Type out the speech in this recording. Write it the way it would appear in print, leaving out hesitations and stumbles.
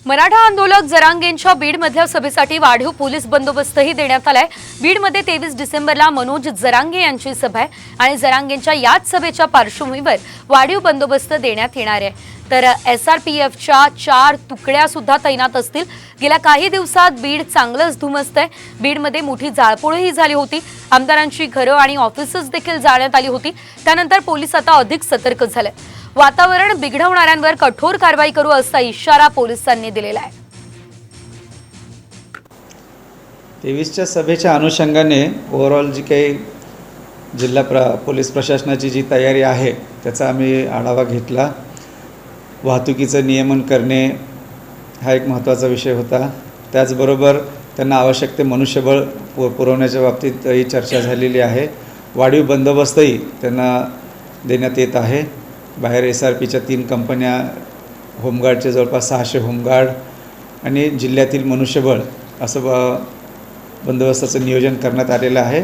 मराठा आंदोलक जरांगेंच्या बीडमधल्या सभेसाठी वाढीव पोलीस बंदोबस्तही देण्यात आलाय। बीडमध्ये 23 डिसेंबरला मनोज जरांगे यांची सभा आहे आणि जरांगेंच्या याच सभेच्या पार्श्वभूमीवर वाढीव बंदोबस्त देण्यात येणार आहे। तर एसआरपीएफच्या 4 तुकड्या सुद्धा तैनात असतील। गेल्या काही दिवसात बीड चांगलंच धुमसतंय। बीडमध्ये मोठी जाळपोळही झाली होती। आमदारांची घरं आणि ऑफिसेस देखील जाळण्यात आली होती। त्यानंतर पोलीस आता अधिक सतर्क झाले। वातावरण बिघडवणाऱ्यांवर कठोर कारवाई करू असा इशारा पोलिसांनी दिलेला आहे। 23च्या सभेच्या अनुषंगाने ओव्हरऑल जी काही जिल्हा पोलीस प्रशासनाची जी तयारी आहे त्याचा आम्ही आढावा घेतला। वाहतुकीचं नियमन करणे हा एक महत्त्वाचा विषय होता। त्याचबरोबर त्यांना आवश्यक ते मनुष्यबळ पुरवण्याच्या बाबतीतही चर्चा झालेली आहे। वाढीव बंदोबस्तही त्यांना देण्यात येत आहे। बाहेर एसआरपीच्या 3 कंपन्या, होमगार्डचे जवळपास 600 होमगार्ड आणि जिल्ह्यातील मनुष्यबळ असं बंदोबस्ताचं नियोजन करण्यात आलेलं आहे।